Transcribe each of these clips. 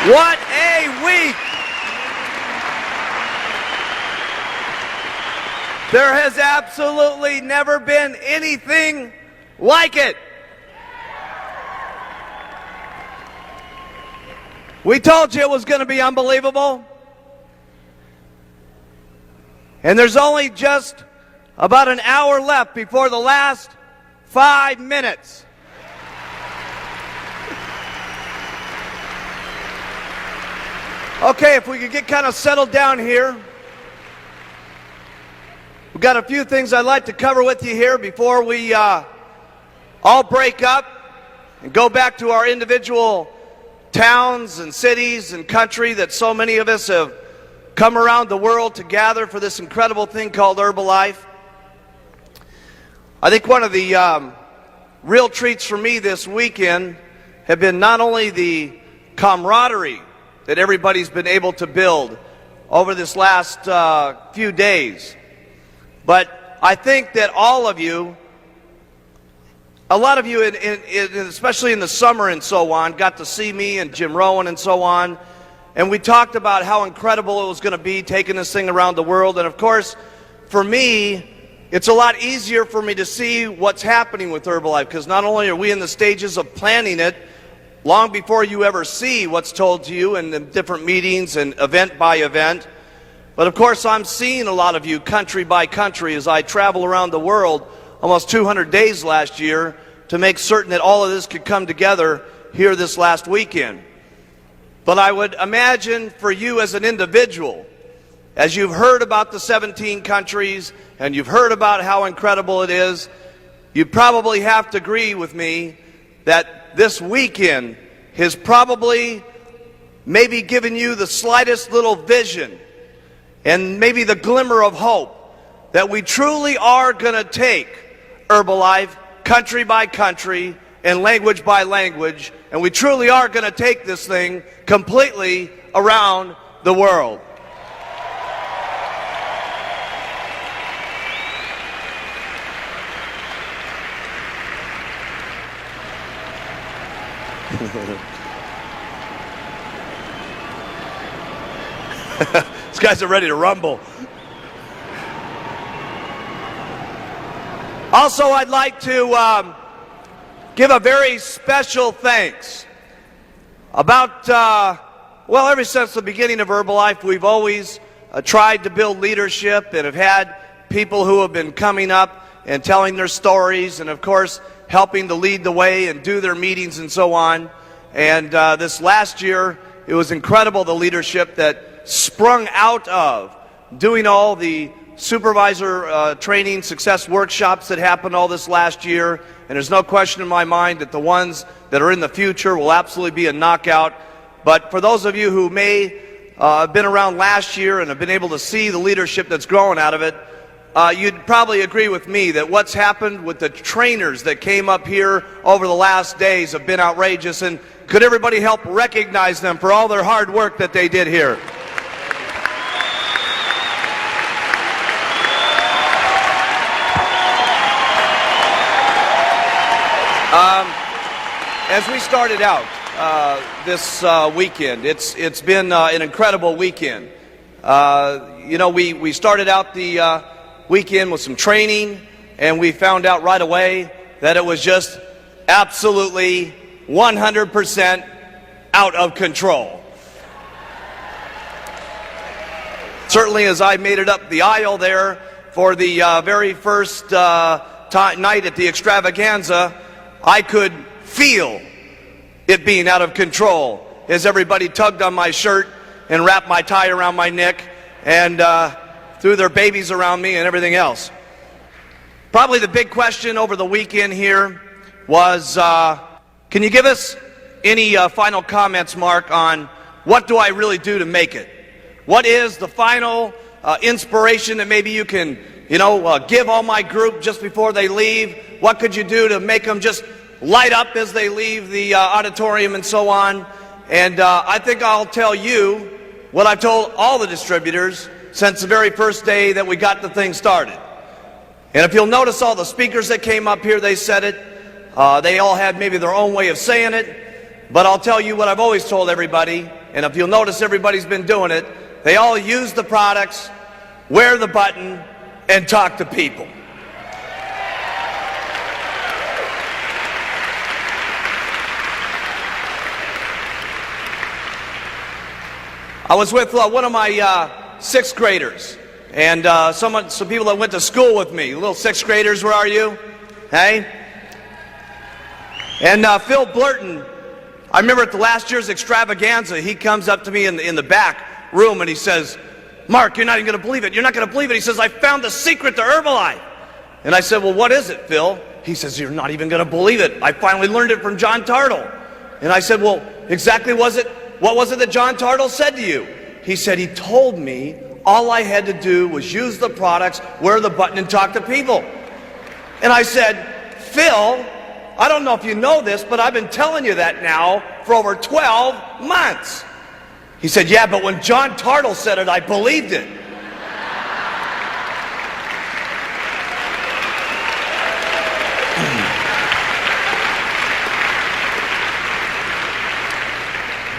What a week! There has absolutely never been anything like it. We told you it was going to be unbelievable. And there's only just about an hour left before the last 5 minutes. Okay, if we could get kind of settled down here. We've got a few things I'd like to cover with you here before we all break up and go back to our individual towns and cities and country that so many of us have come around the world to gather for this incredible thing called Herbalife. I think one of the real treats for me this weekend have been not only the camaraderie that everybody's been able to build over this last few days, but I think that all of you, a lot of you, especially in the summer and so on, got to see me and Jim Rowan and so on, and we talked about how incredible it was going to be taking this thing around the world. And of course, for me, it's a lot easier for me to see what's happening with Herbalife, because not only are we in the stages of planning it, long before you ever see what's told to you in the different meetings and event by event, but of course I'm seeing a lot of you country by country as I travel around the world, almost 200 days last year, to make certain that all of this could come together here this last weekend. But I would imagine for you as an individual, as you've heard about the 17 countries and you've heard about how incredible it is, you probably have to agree with me that this weekend has probably maybe given you the slightest little vision and maybe the glimmer of hope that we truly are going to take Herbalife country by country and language by language, and we truly are going to take this thing completely around the world. These guys are ready to rumble. Also, I'd like to give a very special thanks. Well, ever since the beginning of Herbalife, we've always tried to build leadership and have had people who have been coming up and telling their stories and, of course, helping to lead the way and do their meetings and so on. And this last year, it was incredible, the leadership that sprung out of doing all the supervisor training success workshops that happened all this last year. And there's no question in my mind that the ones that are in the future will absolutely be a knockout. But for those of you who may have been around last year and have been able to see the leadership that's growing out of it, you'd probably agree with me that what's happened with the trainers that came up here over the last days have been outrageous. And could everybody help recognize them for all their hard work that they did here? As we started out this weekend, it's been an incredible weekend. We started out the weekend with some training, and we found out right away that it was just absolutely 100% out of control. Certainly, as I made it up the aisle there for the very first night at the extravaganza, I could feel it being out of control as everybody tugged on my shirt and wrapped my tie around my neck and threw their babies around me and everything else. Probably the big question over the weekend here was, can you give us any final comments, Mark, on what do I really do to make it? What is the final inspiration that maybe you can, give all my group just before they leave? What could you do to make them just light up as they leave the auditorium and so on? And I think I'll tell you what I've told all the distributors since the very first day that we got the thing started. And if you'll notice all the speakers that came up here, they said it. They all had maybe their own way of saying it. But I'll tell you what I've always told everybody. and if you'll notice, everybody's been doing it. They all use the products, wear the button, and talk to people. I was with one of my sixth graders, and some people that went to school with me. Little sixth graders, where are you? Hey? And Phil Blurton, I remember at the last year's extravaganza, he comes up to me in the back room and he says, "Mark, you're not even going to believe it. You're not going to believe it." He says, "I found the secret to Herbalife." And I said, "Well, what is it, Phil?" He says, "You're not even going to believe it. I finally learned it from John Tartle." And I said, "Well, exactly what was it that John Tartle said to you?" He said, "He told me all I had to do was use the products, wear the button, and talk to people." And I said, "Phil, I don't know if you know this, but I've been telling you that now for over 12 months. He said, "Yeah, but when John Tartle said it, I believed it."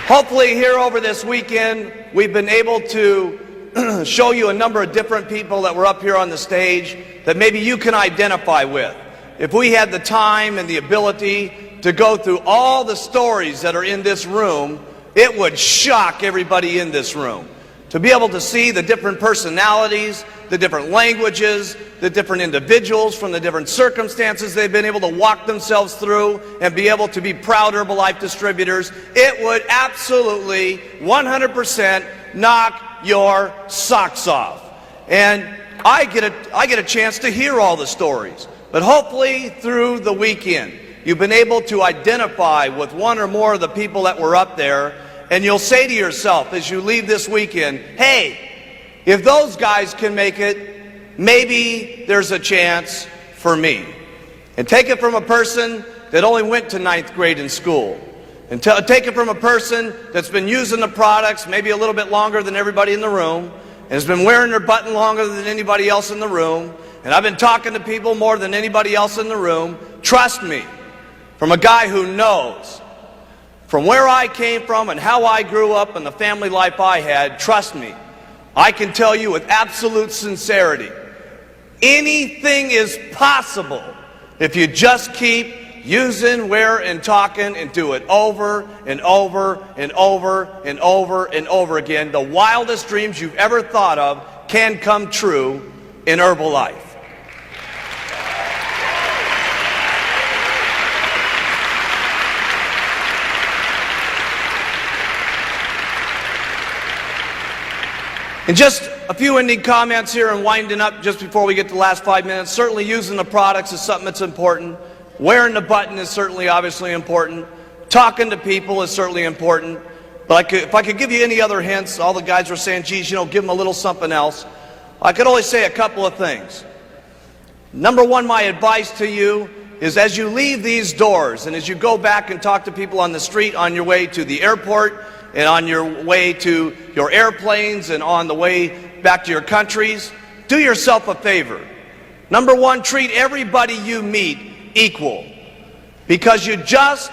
Hopefully here over this weekend, we've been able to show you a number of different people that were up here on the stage that maybe you can identify with. If we had the time and the ability to go through all the stories that are in this room, it would shock everybody in this room. To be able to see the different personalities, the different languages, the different individuals from the different circumstances they've been able to walk themselves through and be able to be proud Herbalife distributors, it would absolutely 100% knock your socks off. And I get a chance to hear all the stories. But hopefully through the weekend, you've been able to identify with one or more of the people that were up there, and you'll say to yourself as you leave this weekend, "Hey, if those guys can make it, maybe there's a chance for me." And take it from a person that only went to 9th grade in school. And take it from a person that's been using the products maybe a little bit longer than everybody in the room, and has been wearing their button longer than anybody else in the room, and I've been talking to people more than anybody else in the room. Trust me, from a guy who knows from where I came from and how I grew up and the family life I had, trust me, I can tell you with absolute sincerity, anything is possible if you just keep using, wear, and talking, and do it over and over and over and over and over again. The wildest dreams you've ever thought of can come true in Herbalife. And just a few ending comments here and winding up just before we get to the last 5 minutes. Certainly using the products is something that's important. Wearing the button is certainly obviously important. Talking to people is certainly important. But if I could give you any other hints, all the guys were saying, geez, give them a little something else. I could only say a couple of things. Number one, my advice to you is as you leave these doors and as you go back and talk to people on the street on your way to the airport and on your way to your airplanes and on the way back to your countries, do yourself a favor. Number one, treat everybody you meet equal, because you just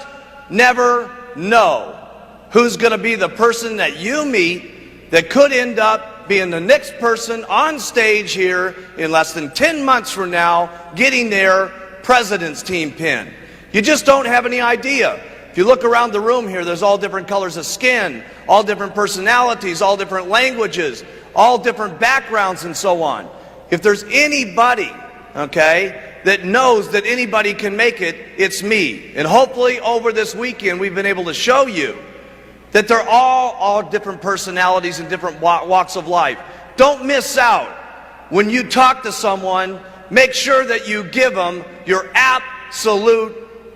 never know who's going to be the person that you meet that could end up being the next person on stage here in less than 10 months from now getting their president's team pin. You just don't have any idea. If you look around the room here, there's all different colors of skin, all different personalities, all different languages, all different backgrounds and so on. If there's anybody, that knows that anybody can make it, it's me. And hopefully over this weekend we've been able to show you that they're all different personalities and different walks of life. Don't miss out. When you talk to someone, make sure that you give them your absolute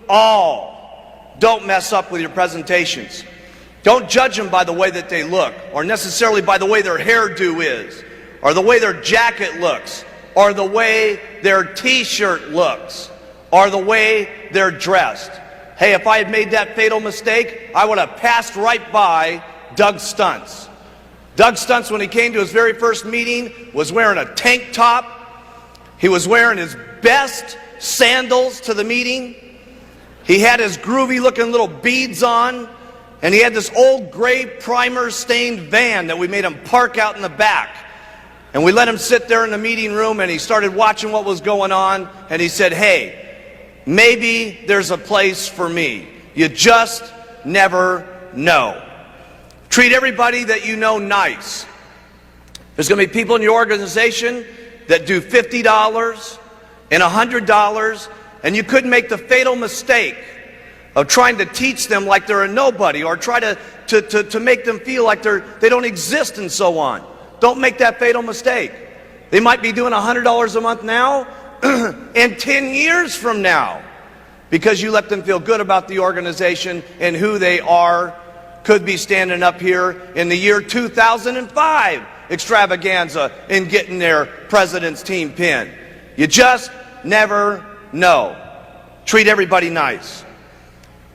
all. Don't mess up with your presentations. Don't judge them by the way that they look, or necessarily by the way their hairdo is, or the way their jacket looks, or the way their t-shirt looks, or the way they're dressed. Hey, if I had made that fatal mistake, I would have passed right by Doug Stuntz. Doug Stuntz, when he came to his very first meeting, was wearing a tank top. He was wearing his best sandals to the meeting. He had his groovy looking little beads on. and he had this old gray primer-stained van that we made him park out in the back. And we let him sit there in the meeting room, and he started watching what was going on, and he said, hey, maybe there's a place for me. You just never know. Treat everybody that you know nice. There's going to be people in your organization that do $50 and $100, and you couldn't make the fatal mistake of trying to teach them like they're a nobody, or try to make them feel like they don't exist and so on. Don't make that fatal mistake. They might be doing $100 a month now and 10 years from now, because you let them feel good about the organization and who they are, could be standing up here in the year 2005 extravaganza and getting their president's team pin. You just never know. Treat everybody nice.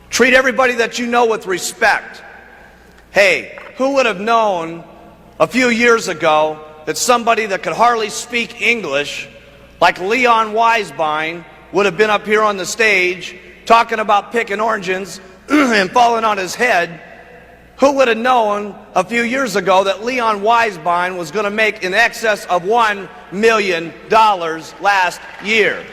Treat everybody that you know with respect. Hey, who would have known a few years ago that somebody that could hardly speak English, like Leon Weisbein, would have been up here on the stage talking about picking oranges and falling on his head? Who would have known a few years ago that Leon Weisbein was going to make in excess of $1 million last year?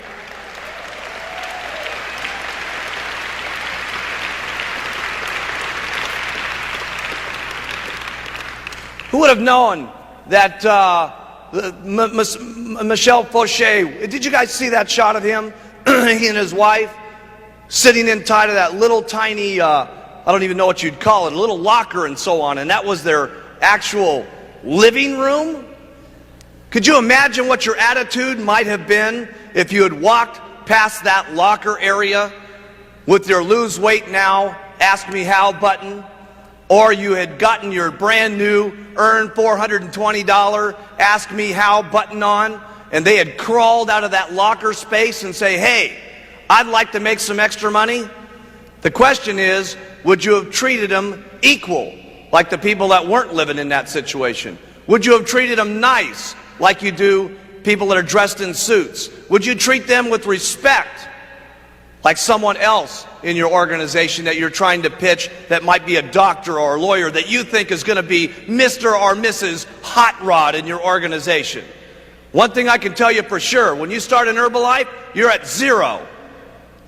Who would have known that Michel Fauché, did you guys see that shot of him, he and his wife, sitting inside of that little tiny, I don't even know what you'd call it, a little locker and so on, and that was their actual living room? Could you imagine what your attitude might have been if you had walked past that locker area with your lose weight now, ask me how button, or you had gotten your brand new earn $420 ask me how button on, and they had crawled out of that locker space and say, hey, I'd like to make some extra money? The question is, would you have treated them equal, like the people that weren't living in that situation? Would you have treated them nice, like you do people that are dressed in suits? Would you treat them with respect, like someone else in your organization that you're trying to pitch that might be a doctor or a lawyer that you think is going to be Mr. or Mrs. Hot Rod in your organization? One thing I can tell you for sure, when you start in Herbalife, you're at zero.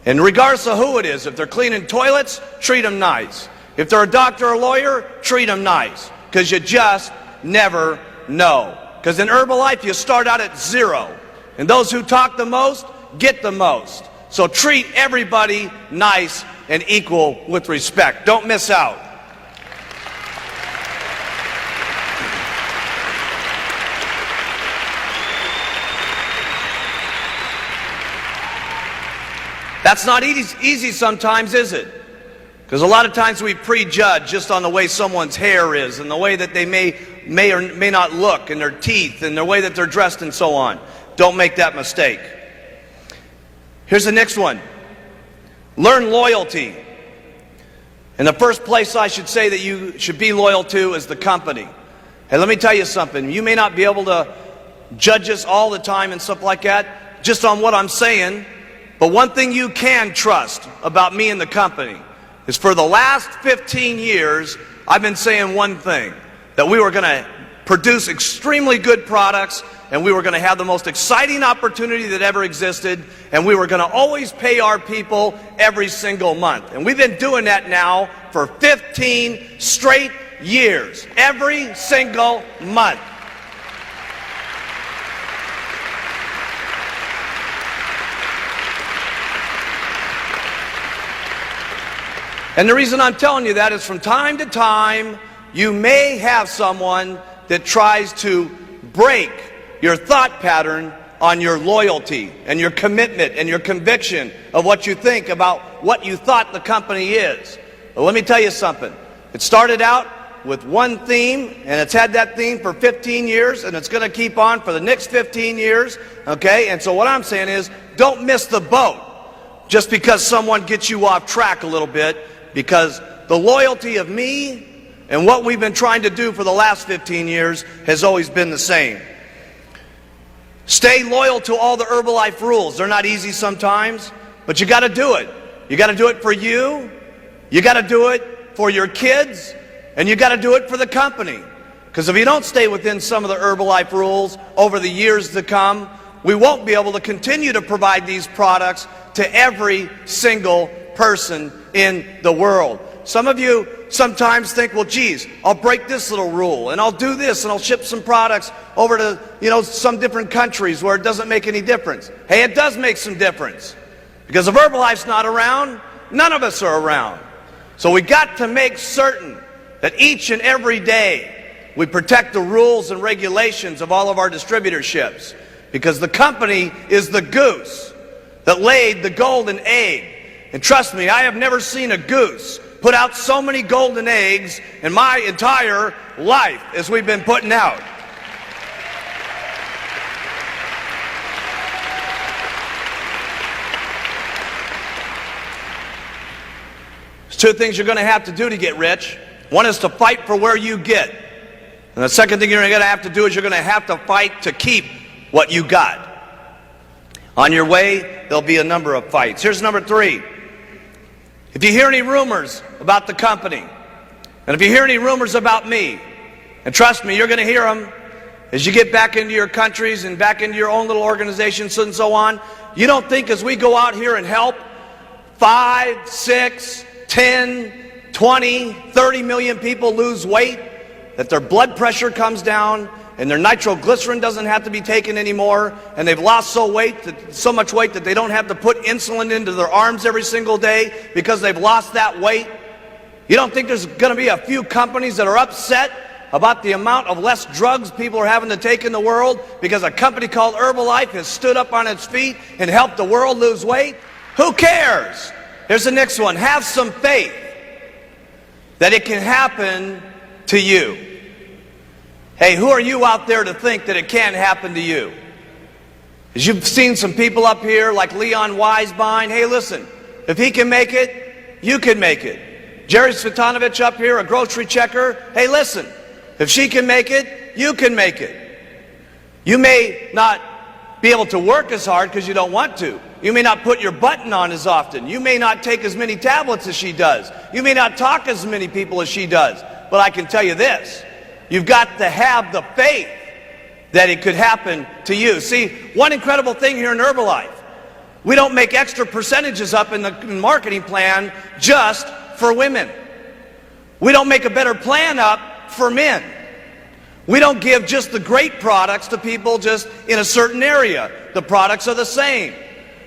And regardless of who it is, if they're cleaning toilets, treat them nice. If they're a doctor or a lawyer, treat them nice, because you just never know. Because in Herbalife, you start out at zero, and those who talk the most get the most. So treat everybody nice and equal with respect. Don't miss out. That's not easy sometimes, is it? Because a lot of times we prejudge just on the way someone's hair is, and the way that they may or may not look, and their teeth, and the way that they're dressed and so on. Don't make that mistake. Here's the next one. Learn loyalty. And the first place I should say that you should be loyal to is the company. Hey, let me tell you something. You may not be able to judge us all the time and stuff like that just on what I'm saying, but one thing you can trust about me and the company is for the last 15 years, I've been saying one thing, that we were going to produce extremely good products, and we were going to have the most exciting opportunity that ever existed, and we were going to always pay our people every single month. And we've been doing that now for 15 straight years, every single month. And the reason I'm telling you that is from time to time, you may have someone that tries to break your thought pattern on your loyalty and your commitment and your conviction of what you think about what you thought the company is. But let me tell you something. It started out with one theme, and it's had that theme for 15 years, and it's going to keep on for the next 15 years, okay? And so what I'm saying is, don't miss the boat just because someone gets you off track a little bit, because the loyalty of me and what we've been trying to do for the last 15 years has always been the same. Stay loyal to all the Herbalife rules. They're not easy sometimes, but you got to do it. You got to do it for you. You got to do it for your kids, and you got to do it for the company. Because if you don't stay within some of the Herbalife rules over the years to come, we won't be able to continue to provide these products to every single person in the world. Some of you sometimes think, well, geez, I'll break this little rule, and I'll do this, and I'll ship some products over to, some different countries where it doesn't make any difference. Hey, it does make some difference. Because if Herbalife's not around, none of us are around. So we got to make certain that each and every day we protect the rules and regulations of all of our distributorships. Because the company is the goose that laid the golden egg. And trust me, I have never seen a goose put out so many golden eggs in my entire life as we've been putting out. There's two things you're going to have to do to get rich. One is to fight for where you get. And the second thing you're going to have to do is you're going to have to fight to keep what you got. On your way, there'll be a number of fights. Here's number 3. If you hear any rumors about the company, and if you hear any rumors about me, and trust me, you're going to hear them as you get back into your countries and back into your own little organizations and so on. You don't think as we go out here and help 5, 6, 10, 20, 30 million people lose weight, that their blood pressure comes down and their nitroglycerin doesn't have to be taken anymore, and they've lost so much weight that they don't have to put insulin into their arms every single day because they've lost that weight? You don't think there's going to be a few companies that are upset about the amount of less drugs people are having to take in the world because a company called Herbalife has stood up on its feet and helped the world lose weight? Who cares? Here's the next one. Have some faith that it can happen to you. Hey, who are you out there to think that it can't happen to you? As you've seen some people up here like Leon Weisbein. Hey, listen, if he can make it, you can make it. Jerry Svetanovich up here, a grocery checker. Hey, listen, if she can make it, you can make it. You may not be able to work as hard because you don't want to. You may not put your button on as often. You may not take as many tablets as she does. You may not talk as many people as she does. But I can tell you this. You've got to have the faith that it could happen to you. See, one incredible thing here in Herbalife, we don't make extra percentages up in the marketing plan just for women. We don't make a better plan up for men. We don't give just the great products to people just in a certain area. The products are the same.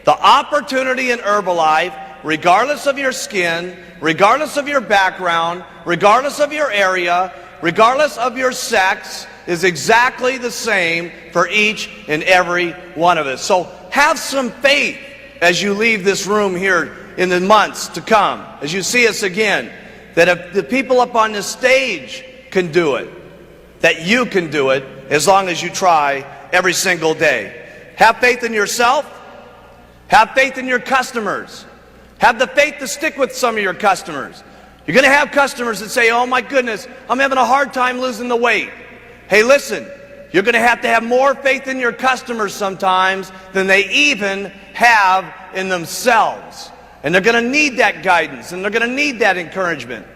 The opportunity in Herbalife, regardless of your skin, regardless of your background, regardless of your area, regardless of your sex, is exactly the same for each and every one of us. So have some faith as you leave this room here in the months to come, as you see us again, that if the people up on this stage can do it, that you can do it as long as you try every single day. Have faith in yourself. Have faith in your customers. Have the faith to stick with some of your customers. You're going to have customers that say, oh my goodness, I'm having a hard time losing the weight. Hey, listen, you're going to have more faith in your customers sometimes than they even have in themselves. And they're going to need that guidance, and they're going to need that encouragement.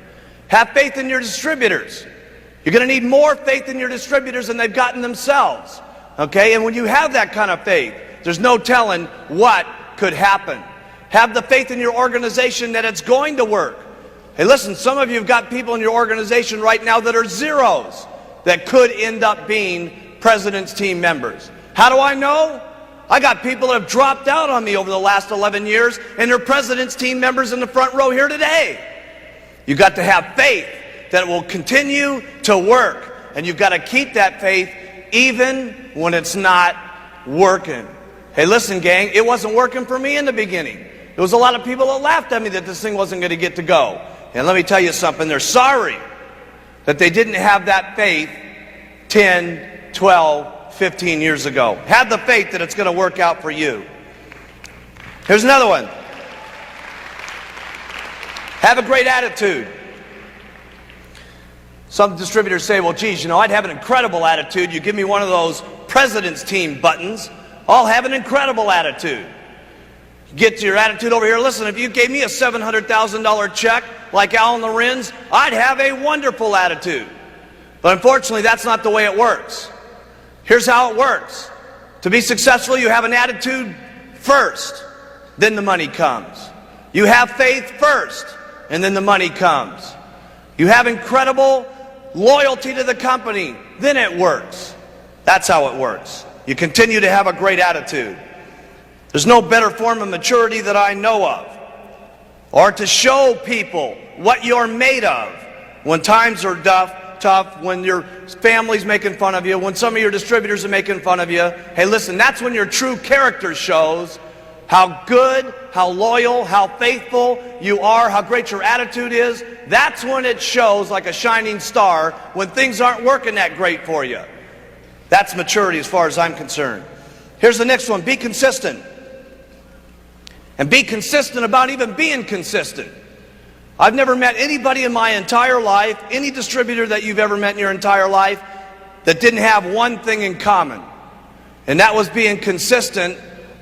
Have faith in your distributors. You're going to need more faith in your distributors than they've gotten themselves. Okay? And when you have that kind of faith, there's no telling what could happen. Have the faith in your organization that it's going to work. Hey, listen, some of you have got people in your organization right now that are zeros that could end up being president's team members. How do I know? I got people that have dropped out on me over the last 11 years, and they're president's team members in the front row here today. You've got to have faith that it will continue to work, and you've got to keep that faith even when it's not working. Hey, listen, gang, it wasn't working for me in the beginning. There was a lot of people that laughed at me that this thing wasn't going to get to go. And let me tell you something, they're sorry that they didn't have that faith 10, 12, 15 years ago. Have the faith that it's going to work out for you. Here's another one. Have a great attitude. Some distributors say, well, geez, I'd have an incredible attitude. You give me one of those president's team buttons, I'll have an incredible attitude. Get to your attitude over here. Listen, if you gave me a $700,000 check like Alan Lorenz, I'd have a wonderful attitude. But unfortunately, that's not the way it works. Here's how it works. To be successful, you have an attitude first, then the money comes. You have faith first, and then the money comes. You have incredible loyalty to the company, then it works. That's how it works. You continue to have a great attitude. There's no better form of maturity that I know of, or to show people what you're made of when times are tough, when your family's making fun of you, when some of your distributors are making fun of you. Hey, listen, that's when your true character shows how good, how loyal, how faithful you are, how great your attitude is. That's when it shows like a shining star when things aren't working that great for you. That's maturity as far as I'm concerned. Here's the next one. Be consistent. And be consistent about even being consistent. I've never met anybody in my entire life, any distributor that you've ever met in your entire life, that didn't have one thing in common. And that was being consistent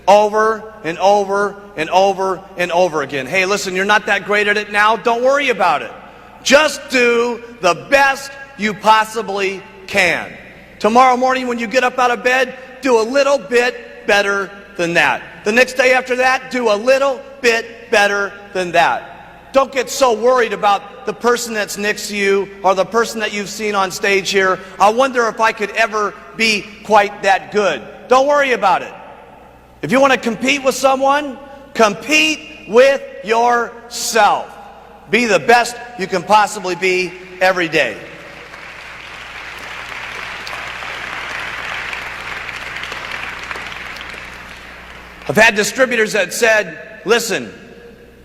over and over and over and over again. Hey, listen, you're not that great at it now. Don't worry about it. Just do the best you possibly can. Tomorrow morning when you get up out of bed, do a little bit better than that. The next day after that, do a little bit better than that. Don't get so worried about the person that's next to you or the person that you've seen on stage here. I wonder if I could ever be quite that good. Don't worry about it. If you want to compete with someone, compete with yourself. Be the best you can possibly be every day. I've had distributors that said, listen,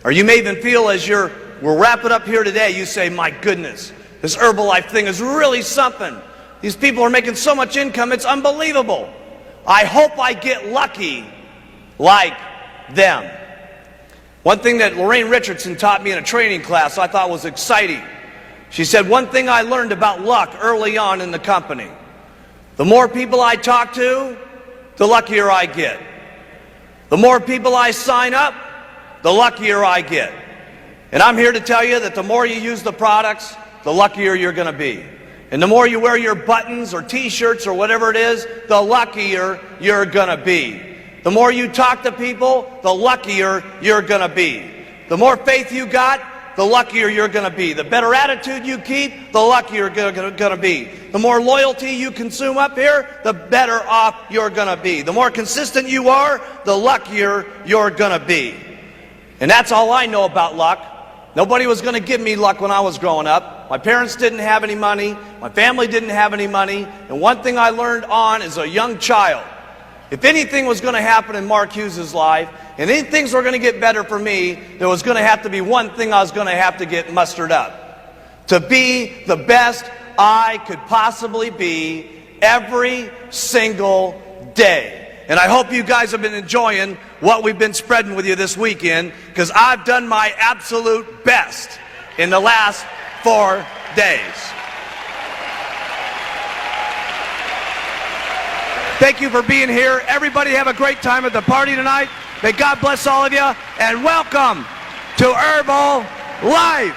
or you may even feel as we're wrapping up here today, you say, my goodness, this Herbalife thing is really something. These people are making so much income, it's unbelievable. I hope I get lucky like them. One thing that Lorraine Richardson taught me in a training class I thought was exciting. She said, one thing I learned about luck early on in the company, the more people I talk to, the luckier I get. The more people I sign up, the luckier I get. And I'm here to tell you that the more you use the products, the luckier you're going to be. And the more you wear your buttons or t-shirts or whatever it is, the luckier you're going to be. The more you talk to people, the luckier you're going to be. The more faith you got, the luckier you're going to be. The better attitude you keep, the luckier you're going to be. The more loyalty you consume up here, the better off you're going to be. The more consistent you are, the luckier you're going to be. And that's all I know about luck. Nobody was going to give me luck when I was growing up. My parents didn't have any money. My family didn't have any money. And one thing I learned on as a young child, if anything was going to happen in Mark Hughes' life, and any things were going to get better for me, there was going to have to be one thing I was going to have to get mustered up. To be the best I could possibly be every single day. And I hope you guys have been enjoying what we've been spreading with you this weekend, because I've done my absolute best in the last 4 days. Thank you for being here. Everybody have a great time at the party tonight. May God bless all of you, and welcome to Herbalife.